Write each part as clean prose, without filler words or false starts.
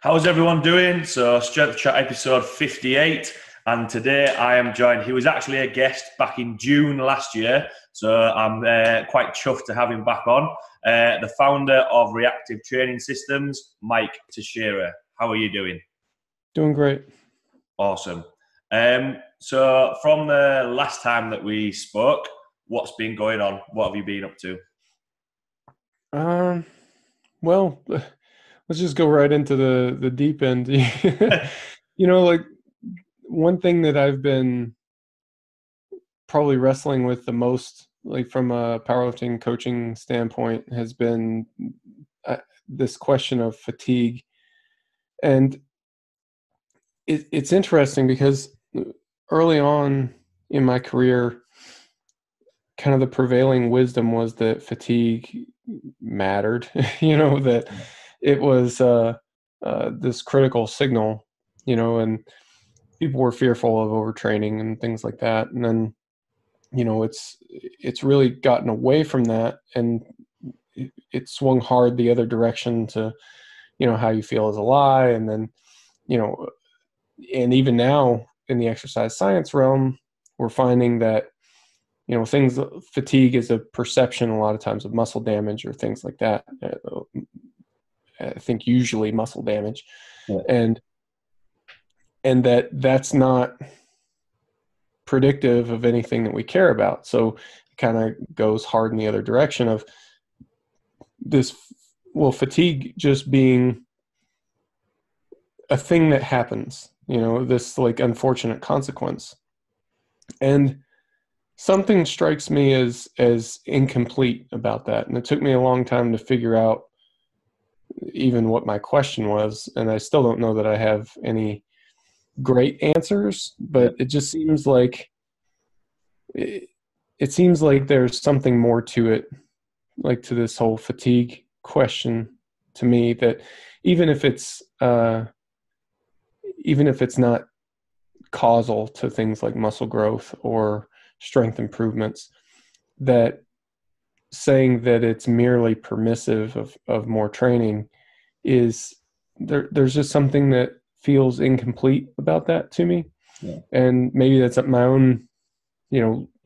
How's everyone doing? So, Strength Chat episode 58, and today I am joined. He was actually a guest back in June last year, so I'm quite chuffed to have him back on. The founder of Reactive Training Systems, Mike Tuchscherer. How are you doing? Doing great. Awesome. So, from the last time that we spoke, what's been going on? What have you been up to? Well, let's just go right into the deep end. Like one thing that I've been probably wrestling with the most, like from a powerlifting coaching standpoint, has been this question of fatigue. And it's interesting because early on in my career, kind of the prevailing wisdom was that fatigue mattered, that it was this critical signal, and people were fearful of overtraining and things like that. And then, it's really gotten away from that, and it swung hard the other direction to, how you feel is a lie. And then, and even now in the exercise science realm, we're finding that fatigue is a perception a lot of times of muscle damage or things like that. I think usually muscle damage. Yeah. And that's not predictive of anything that we care about. So it kind of goes hard in the other direction of this, fatigue just being a thing that happens, this like unfortunate consequence. And something strikes me as incomplete about that. And it took me a long time to figure out even what my question was. And I still don't know that I have any great answers, but it just seems like it seems like there's something more to it, like to this whole fatigue question to me, that even if it's not causal to things like muscle growth or strength improvements, that saying that it's merely permissive of more training is there's just something that feels incomplete about that to me. Yeah. And maybe that's my own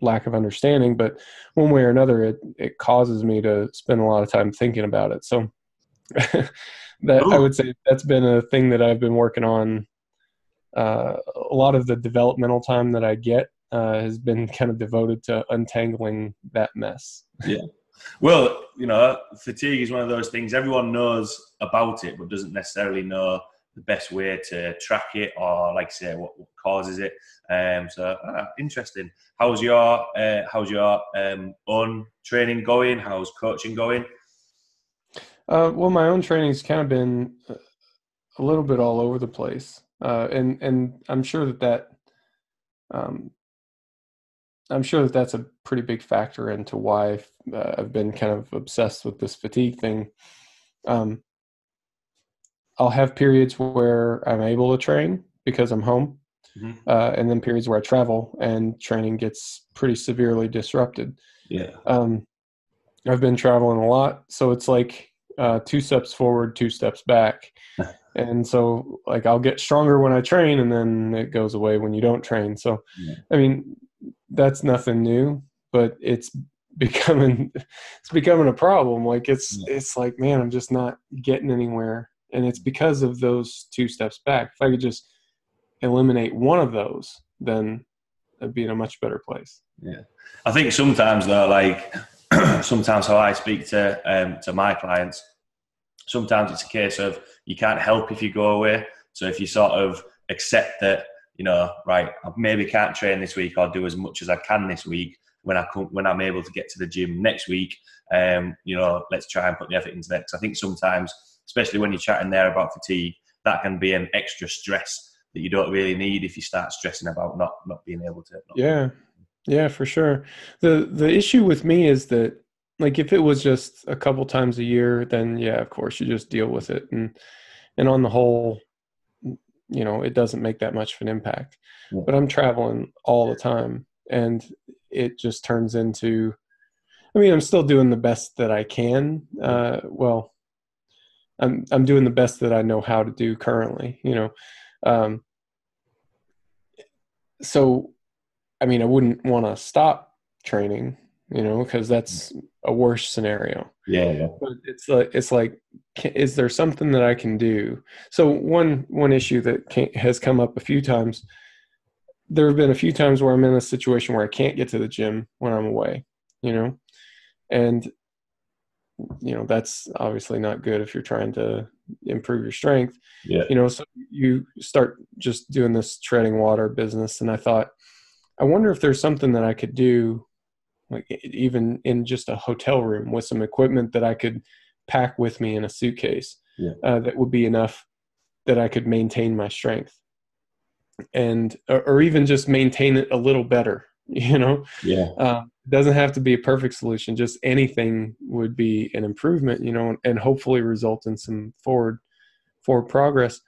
lack of understanding, but one way or another it causes me to spend a lot of time thinking about it. So that I would say that's been a thing that I've been working on. A lot of the developmental time that I get has been kind of devoted to untangling that mess. Yeah. Well, fatigue is one of those things everyone knows about it, but doesn't necessarily know the best way to track it or, like say, what causes it. Interesting. How's your own training going? How's coaching going? Well, my own training's kind of been a little bit all over the place. And I'm sure that that's a pretty big factor into why I've been kind of obsessed with this fatigue thing. I'll have periods where I'm able to train because I'm home, and then periods where I travel and training gets pretty severely disrupted. Yeah. I've been traveling a lot, so it's like 2 steps forward, 2 steps back. And so, like, I'll get stronger when I train, and then it goes away when you don't train. So, I mean, that's nothing new, but it's becoming a problem. Like, it's like, man, I'm just not getting anywhere. And it's because of those 2 steps back. If I could just eliminate one of those, then I'd be in a much better place. Yeah. I think sometimes though, like sometimes how I speak to my clients, sometimes it's a case of you can't help if you go away. So if you sort of accept that, right, I maybe can't train this week or do as much as I can this week, when I'm able to get to the gym next week, let's try and put the effort into that. Because I think sometimes, especially when you're chatting there about fatigue, that can be an extra stress that you don't really need if you start stressing about not being able to. Yeah, for sure. The issue with me is that, like, if it was just a couple times a year, then yeah, of course you just deal with it. And on the whole, it doesn't make that much of an impact. Yeah. But I'm traveling all the time, and it just turns into, I'm still doing the best that I can. I'm doing the best that I know how to do currently, you know. So, I mean, I wouldn't want to stop training, you know, because that's a worse scenario. Yeah. But it's like, is there something that I can do? So one issue that has come up a few times. There have been a few times where I'm in a situation where I can't get to the gym when I'm away, you know, and you know that's obviously not good if you're trying to improve your strength. Yeah. You know, so you start just doing this treading water business, and I thought, I wonder if there's something that I could do, like even in just a hotel room with some equipment that I could pack with me in a suitcase, that would be enough that I could maintain my strength, and or even just maintain it a little better, you know. It doesn't have to be a perfect solution, just anything would be an improvement, you know, and hopefully result in some forward progress.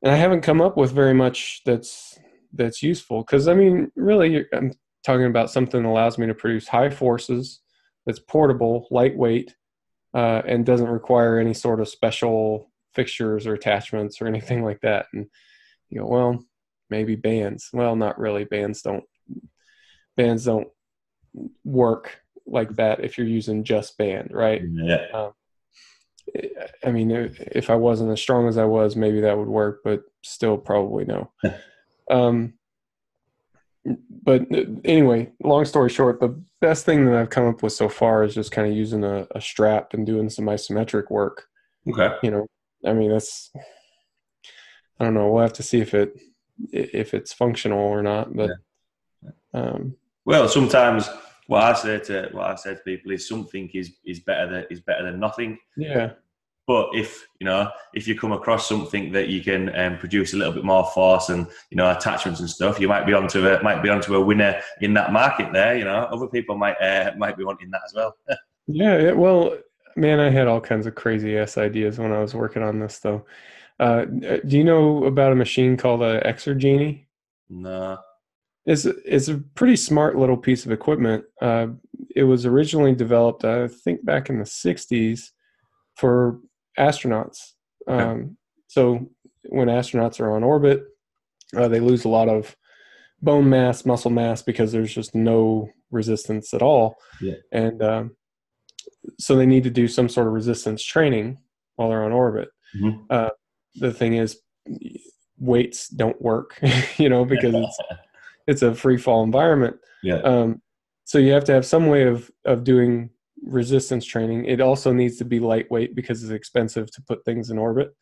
And I haven't come up with very much that's useful, because I mean, really, I'm talking about something that allows me to produce high forces, that's portable, lightweight, and doesn't require any sort of special fixtures or attachments or anything like that. And you go, well, maybe bands. Well, not really. Bands don't work like that if you're using just band, right? I mean, if I wasn't as strong as I was, maybe that would work, but still probably no. But anyway, long story short, the best thing that I've come up with so far is just kind of using a strap and doing some isometric work. Okay. You know, I mean, I don't know. We'll have to see if it's functional or not, but well, sometimes what I say to people is something is better than nothing. Yeah. But if you come across something that you can produce a little bit more force and attachments and stuff, you might be onto a winner in that market there. You know, other people might be wanting that as well. Yeah. Well, man, I had all kinds of crazy ass ideas when I was working on this, though. Do you know about a machine called a Exergenie? No. It's a pretty smart little piece of equipment. It was originally developed, I think, back in the 60s for astronauts. So when astronauts are on orbit, they lose a lot of bone mass, muscle mass, because there's just no resistance at all. Yeah. And so they need to do some sort of resistance training while they're on orbit. Mm-hmm. The thing is, weights don't work, because it's a free fall environment. Yeah. So you have to have some way of doing resistance training. It also needs to be lightweight because it's expensive to put things in orbit,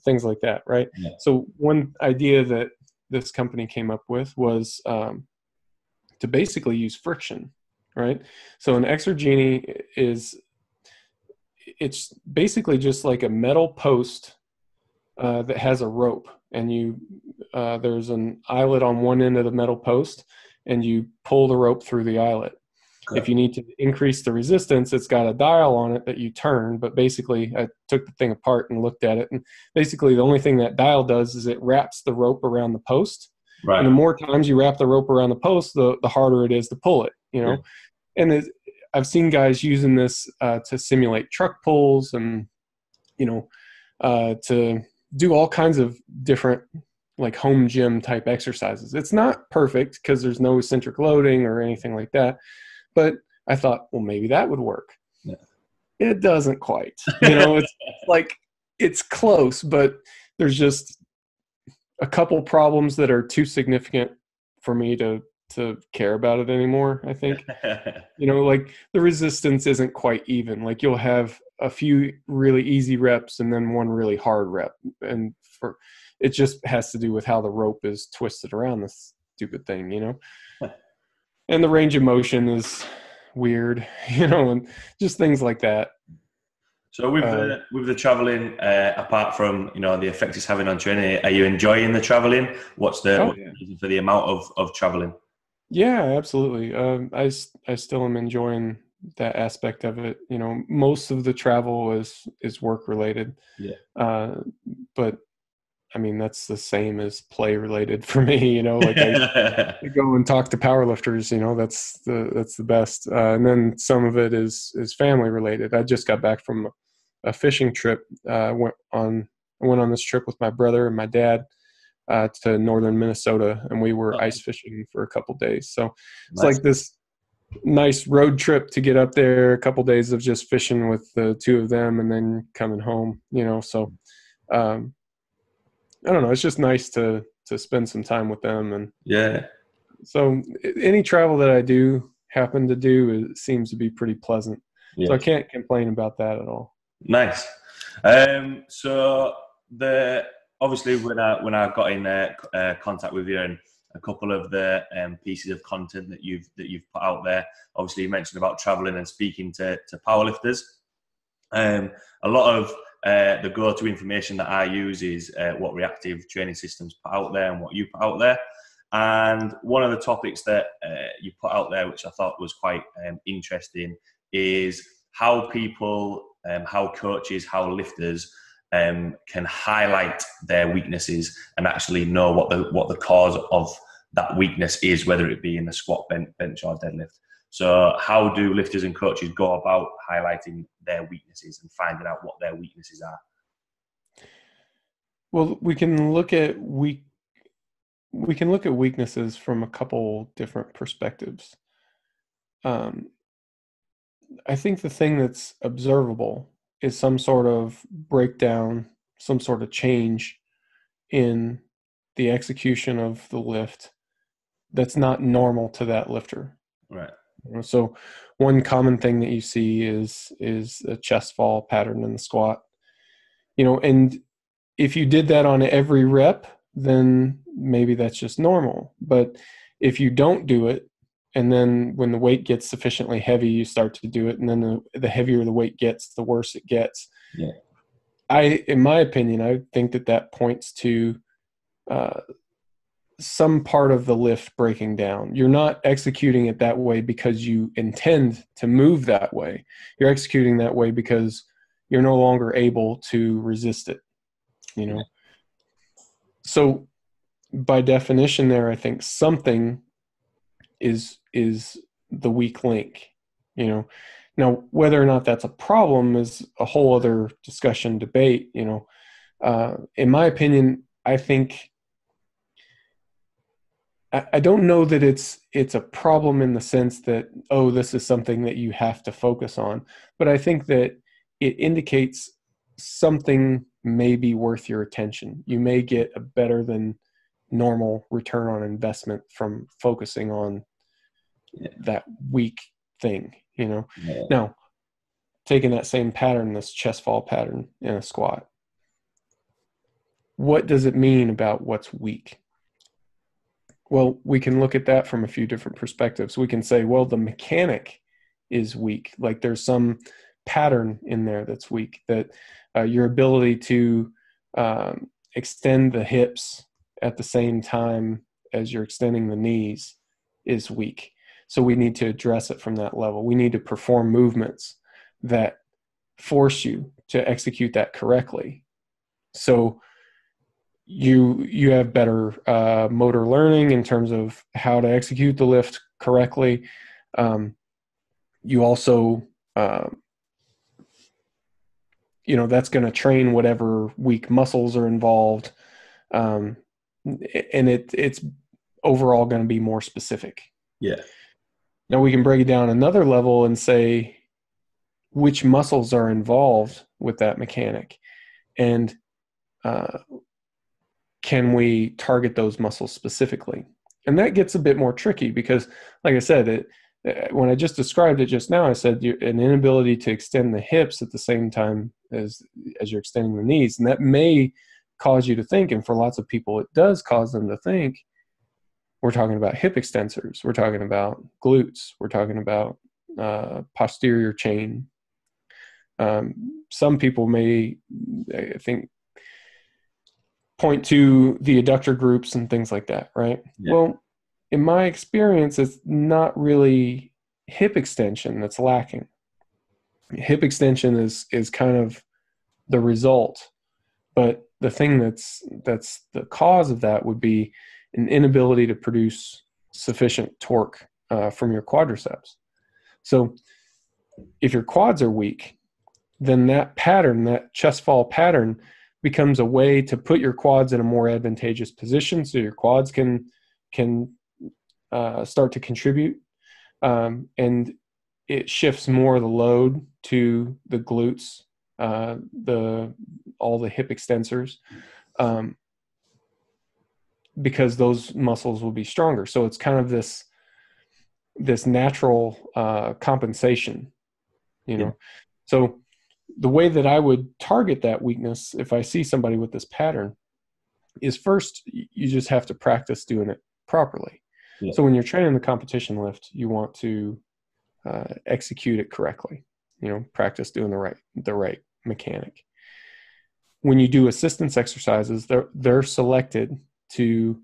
things like that, right? Yeah. So one idea that this company came up with was to basically use friction, right? So an Exergenie it's basically just like a metal post that has a rope, and there's an eyelet on one end of the metal post, and you pull the rope through the eyelet. Okay. If you need to increase the resistance, it's got a dial on it that you turn, but basically I took the thing apart and looked at it, and basically the only thing that dial does is it wraps the rope around the post. Right. And the more times you wrap the rope around the post, the harder it is to pull it, Yeah. And I've seen guys using this to simulate truck pulls and, to do all kinds of different like home gym type exercises. It's not perfect because there's no eccentric loading or anything like that. But I thought, well, maybe that would work. Yeah. It doesn't quite, it's like, it's close, but there's just a couple problems that are too significant for me to care about it anymore, I think. Like the resistance isn't quite even. Like you'll have a few really easy reps and then one really hard rep. And it just has to do with how the rope is twisted around this stupid thing, And the range of motion is weird, and just things like that. So with the traveling, apart from the effect it's having on training, are you enjoying the traveling? What's the reason for the amount of traveling? Yeah, absolutely. I still am enjoying that aspect of it. Most of the travel is work related. Yeah. But I mean, that's the same as play related for me. Like I go and talk to powerlifters. That's the best. And then some of it is family related. I just got back from a fishing trip. I went on this trip with my brother and my dad to northern Minnesota, and we were ice fishing for a couple days. So it's like this nice road trip to get up there, a couple days of just fishing with the two of them and then coming home, so I don't know, it's just nice to spend some time with them. And so any travel that I do happen to do, it seems to be pretty pleasant. So I can't complain about that at all. Nice. So obviously when I got in contact with you, and a couple of the pieces of content that you've put out there, obviously you mentioned about traveling and speaking to powerlifters. A lot of the go-to information that I use is what Reactive Training Systems put out there and what you put out there. And one of the topics that you put out there, which I thought was quite interesting, is how people, how coaches, how lifters can highlight their weaknesses and actually know what the cause of that weakness is, whether it be in the squat, bench or deadlift. So how do lifters and coaches go about highlighting their weaknesses and finding out what their weaknesses are? Well, we can look at weaknesses from a couple different perspectives. I think the thing that's observable is some sort of breakdown, some sort of change in the execution of the lift that's not normal to that lifter. Right. So one common thing that you see is a chest fall pattern in the squat. And if you did that on every rep, then maybe that's just normal. But if you don't do it, and then when the weight gets sufficiently heavy, you start to do it, and then the heavier the weight gets, the worse it gets. Yeah. In my opinion, I think that points to some part of the lift breaking down. You're not executing it that way because you intend to move that way. You're executing that way because you're no longer able to resist it. So by definition there, I think something is the weak link. Now whether or not that's a problem is a whole other discussion, debate. In my opinion, I think I don't know that it's a problem in the sense that, oh, this is something that you have to focus on, but I think that it indicates something may be worth your attention. You may get a better than normal return on investment from focusing on that weak thing, Now, taking that same pattern, this chest fall pattern in a squat, what does it mean about what's weak? Well, we can look at that from a few different perspectives. We can say, well, the mechanic is weak. Like there's some pattern in there that's weak, that your ability to extend the hips at the same time as you're extending the knees is weak. So we need to address it from that level. We need to perform movements that force you to execute that correctly. So you have better motor learning in terms of how to execute the lift correctly. You also, that's going to train whatever weak muscles are involved. And it's overall going to be more specific. Yeah. Now we can break it down another level and say which muscles are involved with that mechanic, and can we target those muscles specifically? And that gets a bit more tricky because, like I said, when I just described it just now, I said an inability to extend the hips at the same time as you're extending the knees. And that may cause you to think, and for lots of people it does cause them to think, we're talking about hip extensors, we're talking about glutes, we're talking about posterior chain. Some people may, I think, point to the adductor groups and things like that, right? Yeah. Well, in my experience, it's not really hip extension that's lacking. Hip extension is kind of the result, but the thing that's the cause of that would be an inability to produce sufficient torque from your quadriceps. So if your quads are weak, then that pattern, that chest fall pattern, becomes a way to put your quads in a more advantageous position, so your quads can start to contribute, and it shifts more of the load to the glutes, all the hip extensors, because those muscles will be stronger. So it's kind of this natural compensation, you know. Yeah. So the way that I would target that weakness, if I see somebody with this pattern, is first, you just have to practice doing it properly. Yeah. So when you're training the competition lift, you want to execute it correctly, you know, practice doing the right mechanic. When you do assistance exercises, they're selected to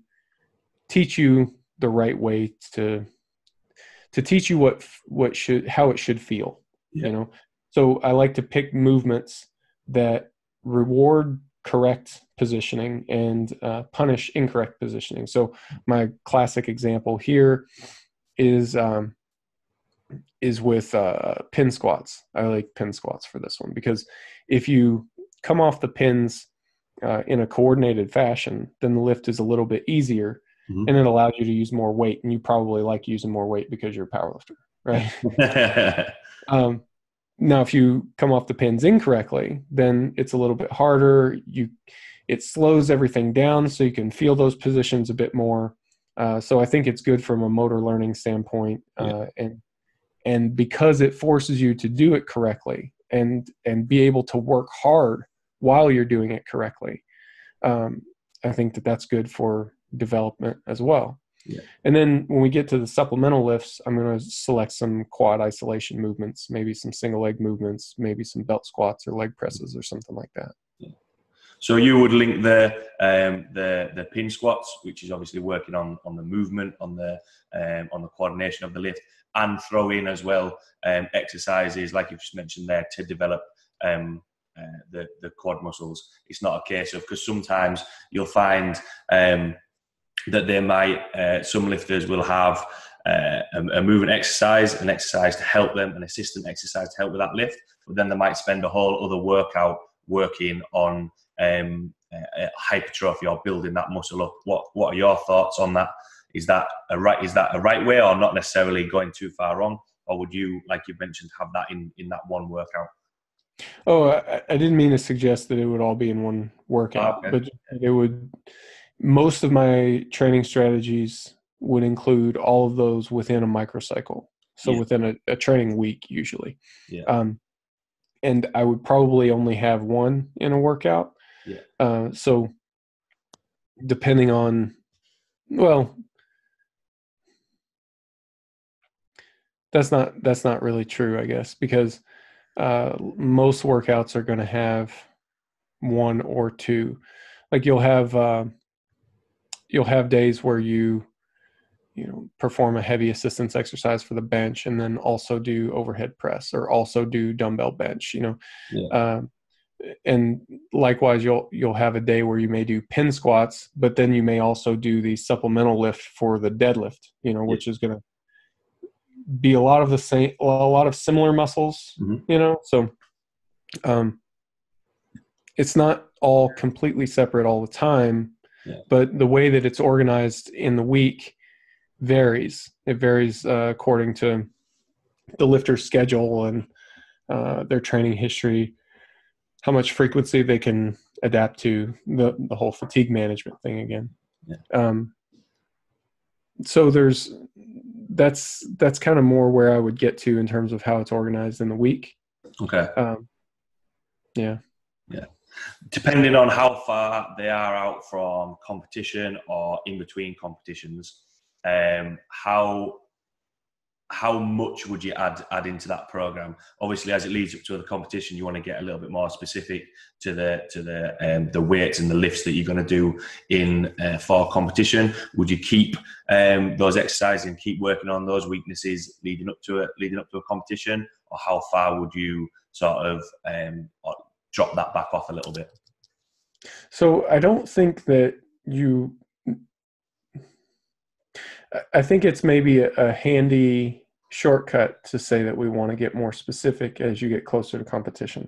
teach you the right way to teach you how it should feel. Yeah. You know, so I like to pick movements that reward correct positioning and punish incorrect positioning. So my classic example here is with pin squats. I like pin squats for this one, because if you come off the pins in a coordinated fashion, then the lift is a little bit easier, mm-hmm. and it allows you to use more weight. And you probably like using more weight because you're a powerlifter, right? Now, if you come off the pins incorrectly, then it's a little bit harder. It slows everything down, so you can feel those positions a bit more. So I think it's good from a motor learning standpoint, and because it forces you to do it correctly and be able to work hard while you're doing it correctly. I think that's good for development as well. Yeah. And then when we get to the supplemental lifts, I'm going to select some quad isolation movements, maybe some single leg movements, maybe some belt squats or leg presses or something like that. Yeah. So you would link the pin squats, which is obviously working on the movement, on the coordination of the lift, and throw in as well exercises like you've just mentioned there to develop the quad muscles. It's not a case of, because sometimes you'll find that they might, some lifters will have a movement exercise, an exercise to help them, an assistant exercise to help with that lift, but then they might spend a whole other workout working on hypertrophy or building that muscle up. What are your thoughts on that? Is that a right way, or not necessarily going too far wrong? Or would you, like you mentioned, have that in that one workout? Oh, I didn't mean to suggest that it would all be in one workout, but it would. Most of my training strategies would include all of those within a microcycle. So within a training week, usually. Yeah. And I would probably only have one in a workout. Yeah. So depending on, well, that's not really true, I guess, because most workouts are going to have one or two. Like you'll have days where you perform a heavy assistance exercise for the bench, and then also do overhead press or also do dumbbell bench. And likewise, you'll have a day where you may do pin squats, but then you may also do the supplemental lift for the deadlift. Which is going to be a lot of similar muscles. Mm-hmm. So it's not all completely separate all the time. Yeah. But the way that it's organized in the week varies. It varies according to the lifter's schedule and their training history, how much frequency they can adapt to, the whole fatigue management thing again. Yeah. So that's kind of more where I would get to in terms of how it's organized in the week. Okay. Yeah. Yeah. Depending on how far they are out from competition or in between competitions, how much would you add into that program? Obviously, as it leads up to the competition, you want to get a little bit more specific to the weights and the lifts that you're going to do in for competition. Would you keep those exercises and keep working on those weaknesses leading up to a competition, or how far would you sort of drop that back off a little bit? So I don't think that I think it's maybe a handy shortcut to say that we want to get more specific as you get closer to competition.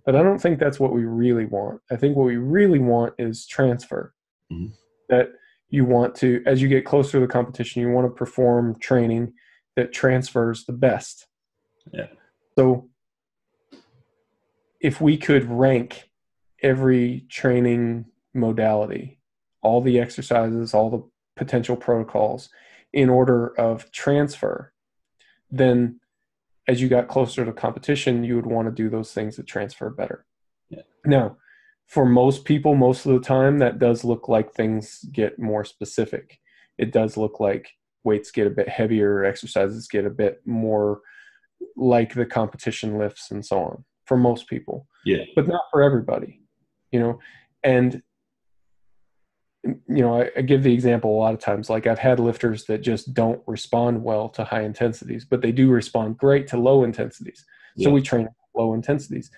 But I don't think that's what we really want. I think what we really want is transfer. Mm-hmm. That you want to, as you get closer to the competition, you want to perform training that transfers the best. Yeah. So if we could rank every training modality, all the exercises, all the potential protocols in order of transfer, then as you got closer to competition, you would want to do those things that transfer better. Yeah. Now, for most people, most of the time, that does look like things get more specific. It does look like weights get a bit heavier, exercises get a bit more like the competition lifts and so on, for most people. Yeah. But not for everybody, you know. And, you know, I give the example a lot of times, like I've had lifters that just don't respond well to high intensities, but they do respond great to low intensities. So we train low intensities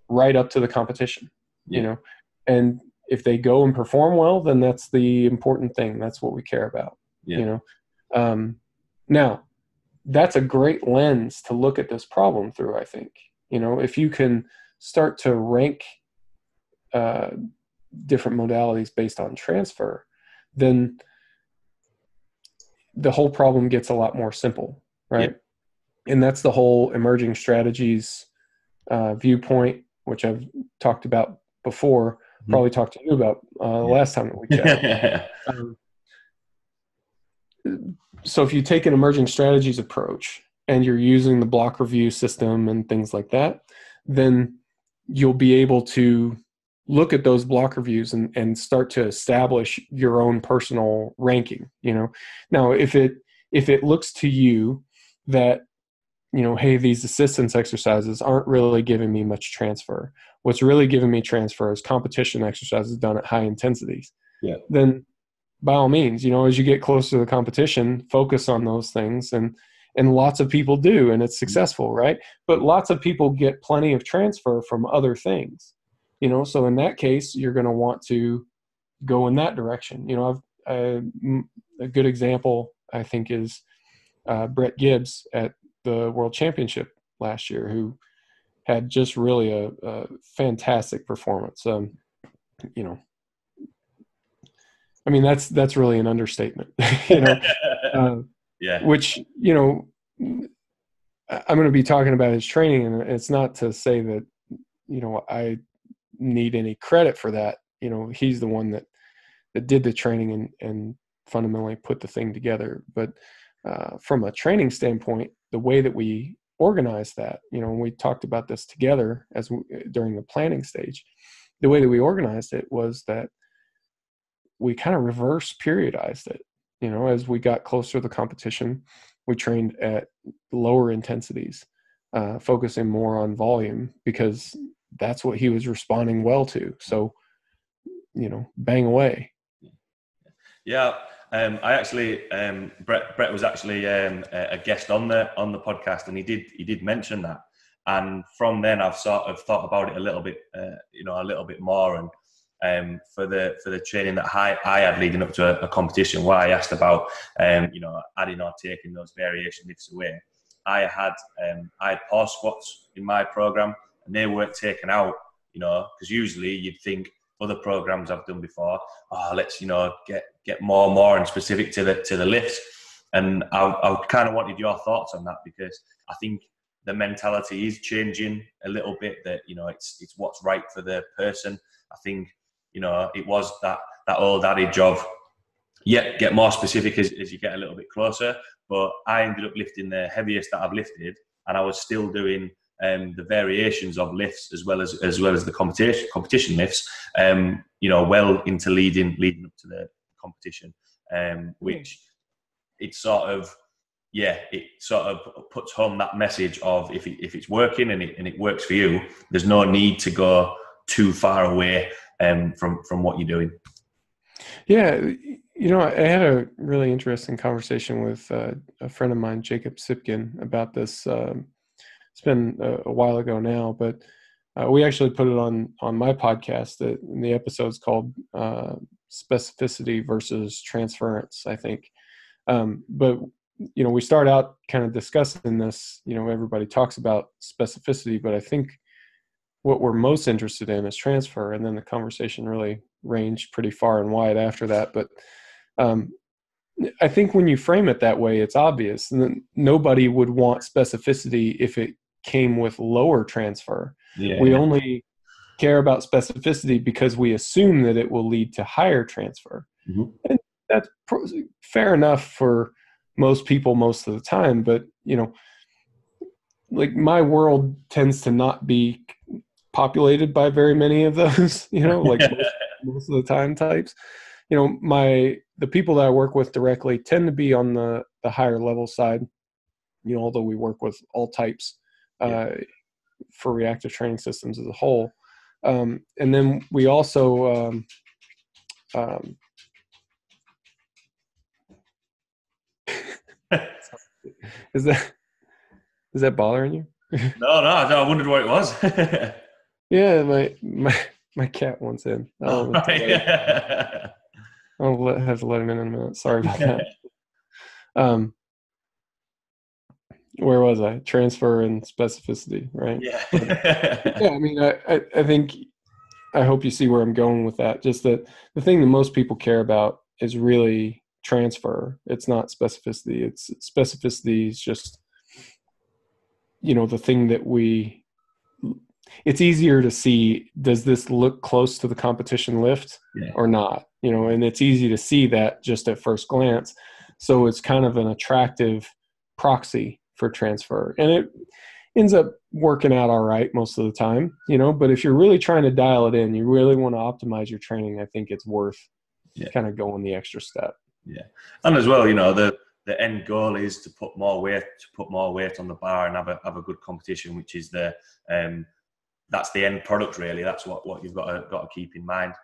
right up to the competition, you know, and if they go and perform well, then that's the important thing. That's what we care about, you know. Now, that's a great lens to look at this problem through, I think. You know, if you can start to rank different modalities based on transfer, then the whole problem gets a lot more simple, right? And that's the whole emerging strategies viewpoint, which I've talked about before, probably talked to you about the last time that we chatted. So if you take an emerging strategies approach and you're using the block review system and things like that, then you'll be able to look at those block reviews and start to establish your own personal ranking, you know. Now, if it looks to you that, you know, hey, these assistance exercises aren't really giving me much transfer. What's really giving me transfer is competition exercises done at high intensities. Yeah. Then by all means, you know, as you get closer to the competition, focus on those things. And lots of people do, and it's successful, right? But lots of people get plenty of transfer from other things, you know. So in that case, you're going to want to go in that direction. You know, a good example, I think, is Brett Gibbs at the World Championship last year, who had just really a fantastic performance. You know, I mean, that's really an understatement, you know. Which, you know, I'm going to be talking about his training, and it's not to say that, you know, I need any credit for that. You know, he's the one that did the training and fundamentally put the thing together. But from a training standpoint, the way that we organize that, you know, when we talked about this together during the planning stage, the way that we organized it was that we kind of reverse periodized it. You know, as we got closer to the competition, we trained at lower intensities, focusing more on volume because that's what he was responding well to. So, you know, bang away. Yeah. I actually, Brett was actually a guest on the podcast, and he did mention that. And from then I've sort of thought about it a little bit, you know, a little bit more. And for the training that I had leading up to a competition, where I asked about, you know, adding or taking those variation lifts away, I had pause squats in my program, and they weren't taken out, you know, because usually you'd think other programs I've done before, let's, you know, get more and specific to the lifts. And I kind of wanted your thoughts on that, because I think the mentality is changing a little bit, that, you know, it's what's right for the person. I think, you know, it was that old adage of, get more specific as you get a little bit closer. But I ended up lifting the heaviest that I've lifted, and I was still doing the variations of lifts as well as the competition lifts, you know, well into leading up to the competition, which it sort of puts home that message of, if it's working and it works for you, there's no need to go too far away from what you're doing. Yeah, you know, I had a really interesting conversation with a friend of mine, Jacob Sipkin, about this. It's been a while ago now, but we actually put it on my podcast. The episode's called Specificity versus Transference, I think. But, you know, we start out kind of discussing this. You know, everybody talks about specificity, but I think what we're most interested in is transfer. And then the conversation really ranged pretty far and wide after that. But I think when you frame it that way, it's obvious. And then nobody would want specificity if it came with lower transfer. Yeah. We only care about specificity because we assume that it will lead to higher transfer. Mm-hmm. And that's fair enough for most people most of the time. But, you know, like my world tends to not be populated by very many of those, you know, like most of the time types. You know, the people that I work with directly tend to be on the higher level side, you know, although we work with all types for reactive training systems as a whole. And then we also is that bothering you? No, I wondered what it was. Yeah, my cat wants in. I'll have to let him in a minute. Sorry about that. Where was I? Transfer and specificity, right? Yeah. Yeah, I mean, I think, I hope you see where I'm going with that. Just that the thing that most people care about is really transfer. It's not specificity. Specificity is just, you know, the thing that it's easier to see, does this look close to the competition lift or not? You know, and it's easy to see that just at first glance. So it's kind of an attractive proxy for transfer. And it ends up working out all right most of the time, you know, but if you're really trying to dial it in, you really want to optimize your training, I think it's worth kind of going the extra step. Yeah. And as well, you know, the end goal is to put more weight on the bar and have a good competition, which is that's the end product really. That's what you've got to keep in mind.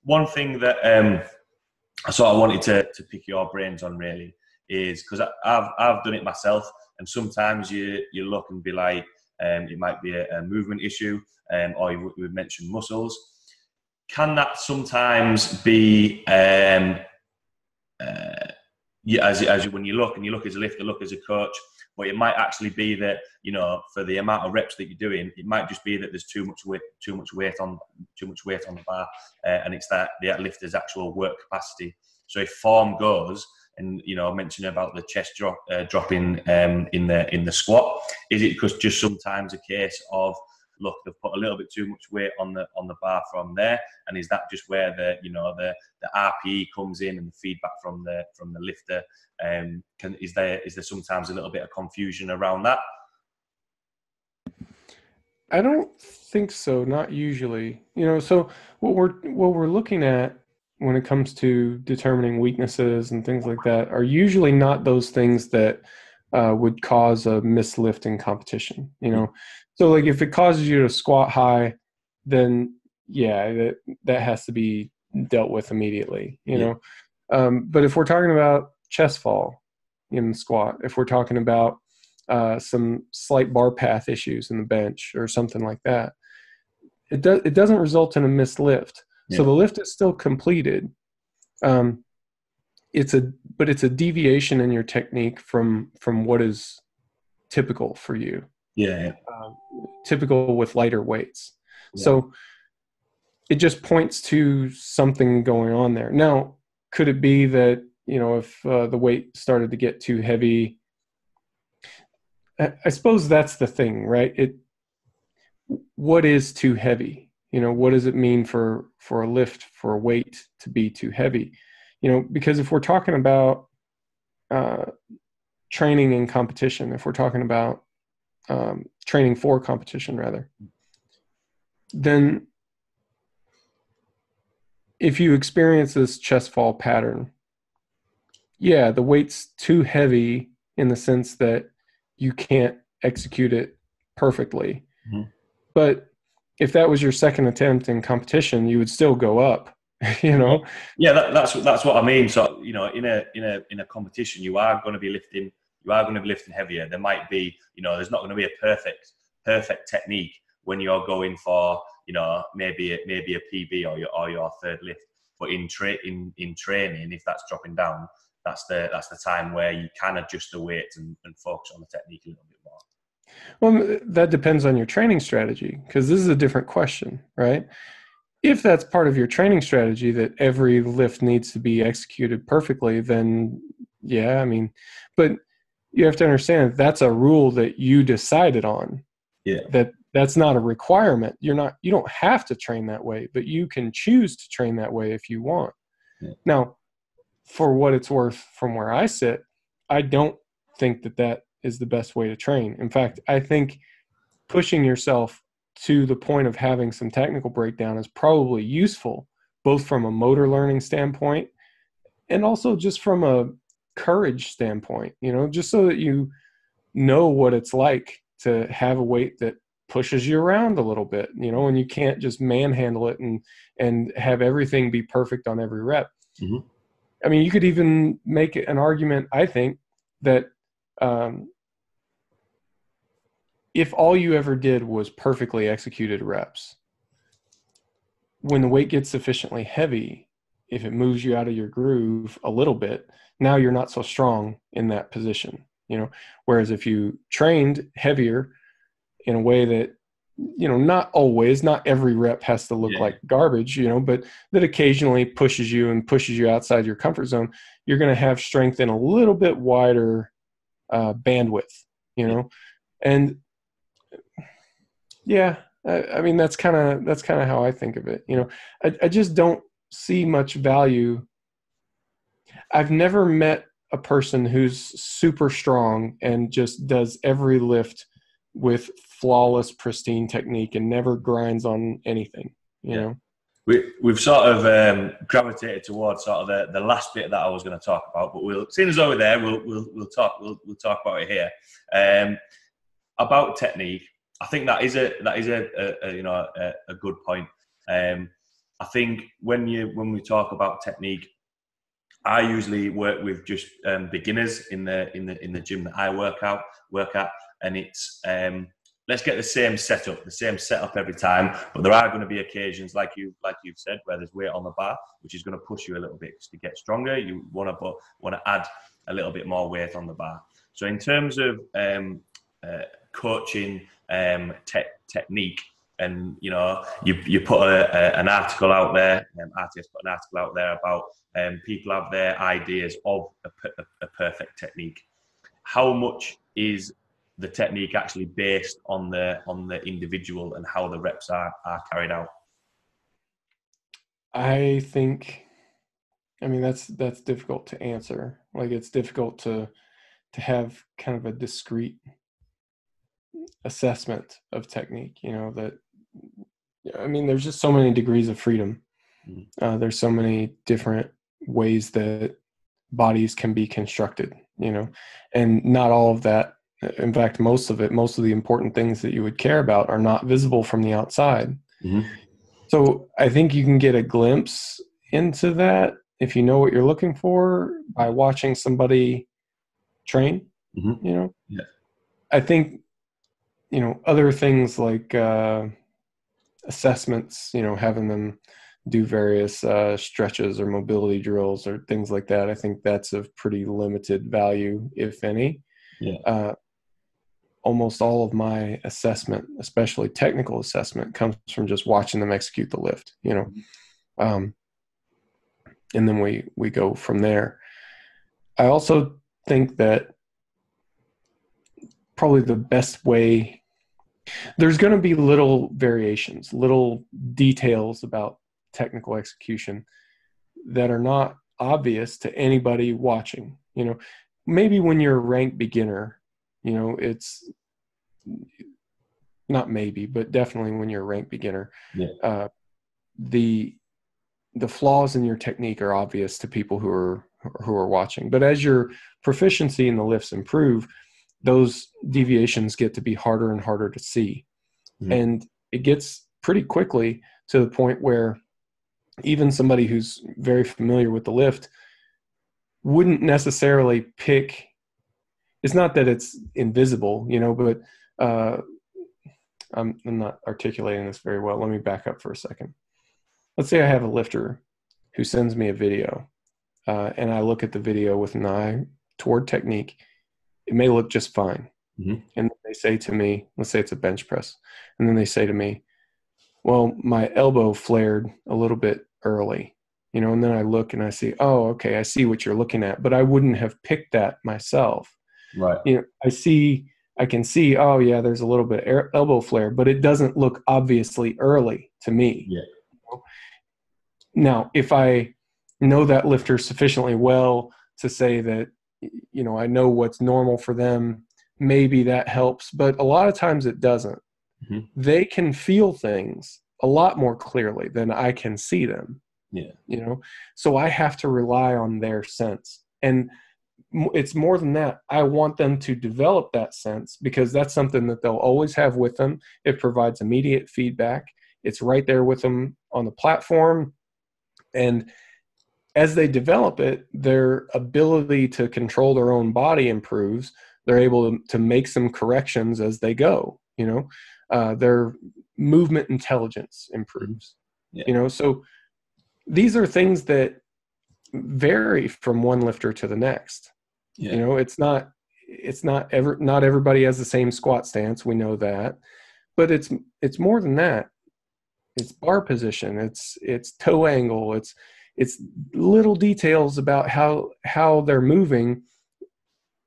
One thing that I sort of wanted to pick your brains on really is, because I've done it myself, and sometimes you look and be like, it might be a movement issue, or we've mentioned muscles. Can that sometimes be as when you look as a lifter, look as a coach, but it might actually be that, you know, for the amount of reps that you're doing, it might just be that there's too much weight on the bar, and it's that the lifter's actual work capacity. So if form goes, and you know, mentioning about the chest dropping in the squat, is it just sometimes a case of, look, they've put a little bit too much weight on the bar from there, and is that just where the RPE comes in and the feedback from the lifter? Is there sometimes a little bit of confusion around that? I don't think so. Not usually. You know, so what we're looking at when it comes to determining weaknesses and things like that are usually not those things that would cause a mislift in competition. You know, so like if it causes you to squat high, then yeah, that has to be dealt with immediately. You know, but if we're talking about chest fall in the squat, if we're talking about some slight bar path issues in the bench or something like that, it doesn't result in a missed lift. So the lift is still completed. It's a deviation in your technique from what is typical for you. Typical with lighter weights. So it just points to something going on there. Now, could it be that, you know, if the weight started to get too heavy? I suppose that's the thing, right? What is too heavy? You know, what does it mean for a lift, for a weight to be too heavy? You know, because if we're talking about training in competition, if we're talking about training for competition rather, then if you experience this chest fall pattern, yeah, the weight's too heavy in the sense that you can't execute it perfectly. Mm-hmm. But if that was your second attempt in competition, you would still go up, you know? Yeah, that's what I mean. So, you know, in a competition, you are going to be lifting heavier. There might be, you know, there's not going to be a perfect technique when you're going for, you know, maybe a PB or your third lift. But in training, if that's dropping down, that's the time where you can adjust the weight and focus on the technique a little bit more. Well, that depends on your training strategy, because this is a different question, right? If that's part of your training strategy, that every lift needs to be executed perfectly, then yeah, I mean, but you have to understand that's a rule that you decided on. Yeah. That's not a requirement. You don't have to train that way, but you can choose to train that way if you want. Yeah. Now, for what it's worth, from where I sit, I don't think that is the best way to train. In fact, I think pushing yourself to the point of having some technical breakdown is probably useful, both from a motor learning standpoint and also just from a courage standpoint, just so that you know what it's like to have a weight that pushes you around a little bit, and you can't just manhandle it and have everything be perfect on every rep. Mm-hmm. I mean, you could even make an argument, I think, that if all you ever did was perfectly executed reps, when the weight gets sufficiently heavy, if it moves you out of your groove a little bit, now you're not so strong in that position, whereas if you trained heavier in a way that, not always, not every rep has to look like garbage, but that occasionally pushes you outside your comfort zone, you're going to have strength in a little bit wider bandwidth, and yeah, I mean, that's kind of how I think of it. I just don't see much value. I've never met a person who's super strong and just does every lift with flawless, pristine technique and never grinds on anything, you know? We've sort of gravitated towards sort of the last bit that I was going to talk about, but seeing as over there, we'll talk about it here. About technique, I think that is a good point. I think when we talk about technique, I usually work with just beginners in the gym that I work at, and it's let's get the same setup every time. But there are going to be occasions, like you've said, where there's weight on the bar, which is going to push you a little bit because to get stronger, you want to add a little bit more weight on the bar. So in terms of coaching technique, and you put an article out there, RTS put an article out there about people have their ideas of a perfect technique. How much is the technique actually based on the individual and how the reps are carried out? I think, I mean, that's difficult to answer. Like, it's difficult to have kind of a discrete assessment of technique, that, I mean, there's just so many degrees of freedom. There's so many different ways that bodies can be constructed, and not all of that. In fact, most of the important things that you would care about are not visible from the outside. Mm-hmm. So I think you can get a glimpse into that if you know what you're looking for by watching somebody train, Yeah. I think, other things like assessments, having them do various stretches or mobility drills or things like that, I think that's of pretty limited value, if any. Almost all of my assessment, especially technical assessment, comes from just watching them execute the lift, and then we go from there. I also think that probably the best way, there's going to be little variations, little details about technical execution that are not obvious to anybody watching. Maybe when you're a ranked beginner, it's not maybe, but definitely when you're a ranked beginner, the flaws in your technique are obvious to people who are watching. But as your proficiency in the lifts improve, those deviations get to be harder and harder to see. And it gets pretty quickly to the point where even somebody who's very familiar with the lift wouldn't necessarily pick. It's not that it's invisible, but I'm not articulating this very well. Let me back up for a second. Let's say I have a lifter who sends me a video, and I look at the video with an eye toward technique. It may look just fine. And they say to me, let's say it's a bench press, and then they say to me, well, my elbow flared a little bit early, and then I look and I see, oh, okay, I see what you're looking at, but I wouldn't have picked that myself. Right. I can see, oh yeah, there's a little bit of elbow flare, but it doesn't look obviously early to me. Yeah. Now, if I know that lifter sufficiently well to say that, I know what's normal for them, maybe that helps, but a lot of times it doesn't. They can feel things a lot more clearly than I can see them. Yeah. So I have to rely on their sense. And it's more than that. I want them to develop that sense, because that's something that they'll always have with them. It provides immediate feedback. It's right there with them on the platform. And as they develop it, their ability to control their own body improves. They're able to make some corrections as they go. Their movement intelligence improves. So these are things that vary from one lifter to the next. It's not everybody has the same squat stance. We know that, but it's more than that. It's bar position. It's toe angle. It's little details about how they're moving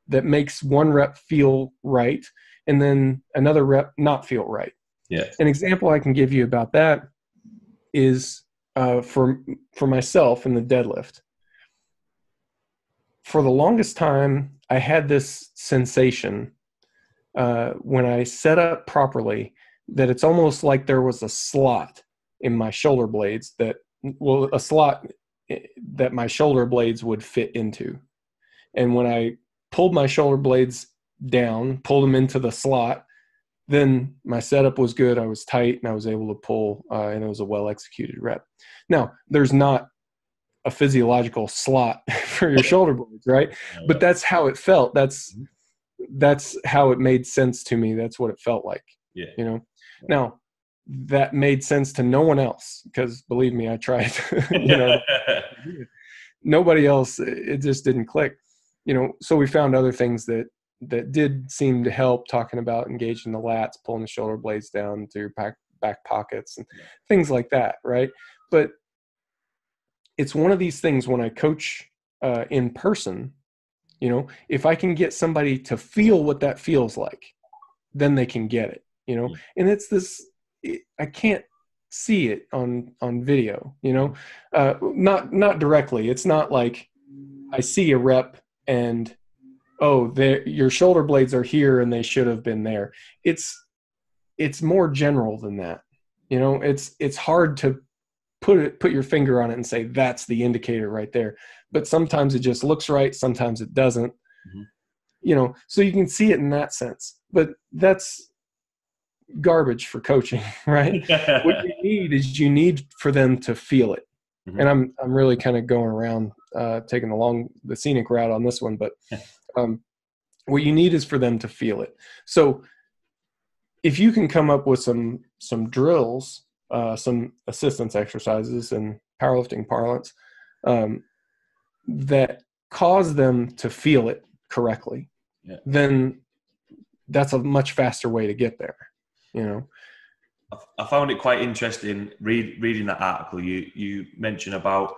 that makes one rep feel right and then another rep not feel right. Yeah. An example I can give you about that is for myself in the deadlift. For the longest time, I had this sensation when I set up properly that it's almost like there was a slot in my shoulder blades a slot that my shoulder blades would fit into. And when I pulled my shoulder blades down, pulled them into the slot, then my setup was good. I was tight and I was able to pull, and it was a well-executed rep. Now, there's not a physiological slot for your shoulder blades, right? But that's how it felt. That's how it made sense to me. That's what it felt like. Now that made sense to no one else, because believe me, I tried. Nobody else, it just didn't click. So we found other things that did seem to help, talking about engaging the lats, pulling the shoulder blades down through back pockets and things like that, right? But it's one of these things when I coach in person, if I can get somebody to feel what that feels like, then they can get it, and it's this, I can't see it on video, not directly. It's not like I see a rep and, oh, your shoulder blades are here and they should have been there. It's more general than that. It's hard to put your finger on it and say that's the indicator right there, but sometimes it just looks right, sometimes it doesn't. So you can see it in that sense, but that's garbage for coaching, right? What you need for them to feel it. And I'm really kind of going around taking the scenic route on this one, but what you need is for them to feel it. So if you can come up with some drills, some assistance exercises in powerlifting parlance, that cause them to feel it correctly, then that's a much faster way to get there. I found it quite interesting reading that article. You mentioned about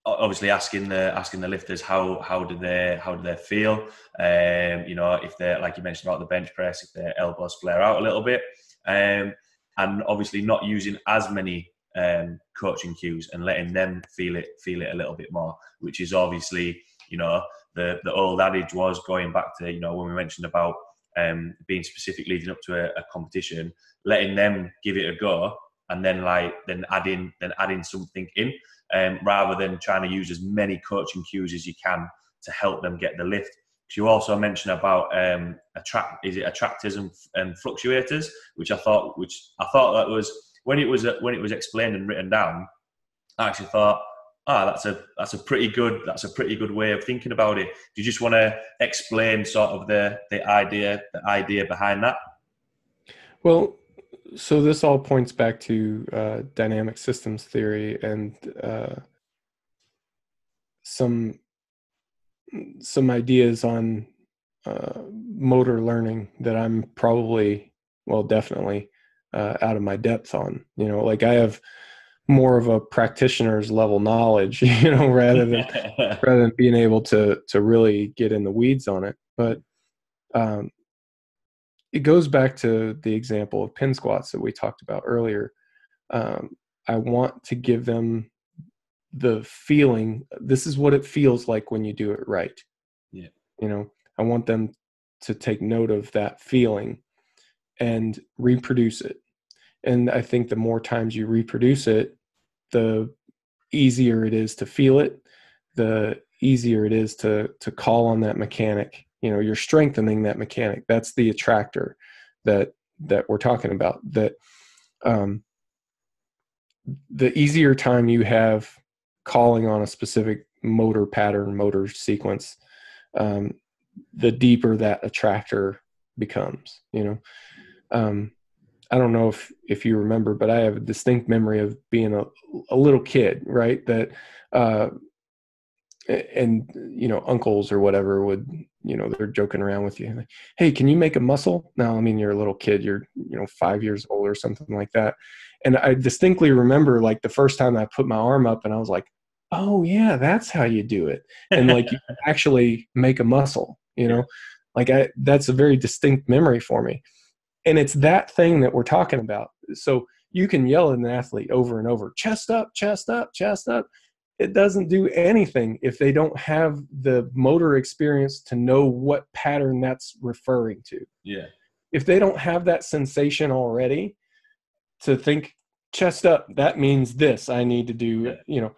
obviously asking the lifters how do they feel, if they're, like you mentioned about the bench press, if their elbows flare out a little bit, and obviously not using as many coaching cues and letting them feel it a little bit more, which is obviously the old adage was, going back to when we mentioned about being specific leading up to a competition, letting them give it a go, and then adding something in, rather than trying to use as many coaching cues as you can to help them get the lift. Because you also mentioned about attractors and fluctuators, which I thought that was when it was explained and written down, I actually thought, that's a pretty good way of thinking about it. Do you just want to explain sort of the idea behind that? Well, so this all points back to dynamic systems theory and some ideas on motor learning that I'm probably, well, definitely out of my depth on. You know, like I have more of a practitioner's level knowledge, you know, rather than being able to really get in the weeds on it. But it goes back to the example of pin squats that we talked about earlier. I want to give them the feeling, this is what it feels like when you do it right. Yeah. You know, I want them to take note of that feeling and reproduce it. And I think the more times you reproduce it, the easier it is to feel it, the easier it is to call on that mechanic. You know, you're strengthening that mechanic. That's the attractor that we're talking about. That the easier time you have calling on a specific motor pattern, motor sequence, the deeper that attractor becomes. You know, I don't know if you remember, but I have a distinct memory of being a little kid, right? That, and, you know, uncles or whatever would, you know, they're joking around with you. Like, hey, can you make a muscle? No, I mean, you're a little kid, you're, you know, 5 years old or something like that. And I distinctly remember like the first time I put my arm up and I was like, oh yeah, that's how you do it. And like you can actually make a muscle, you know, like that's a very distinct memory for me. And it's that thing that we're talking about. So you can yell at an athlete over and over, chest up, chest up, chest up. It doesn't do anything if they don't have the motor experience to know what pattern that's referring to. Yeah. If they don't have that sensation already to think chest up, that means this I need to do, you know,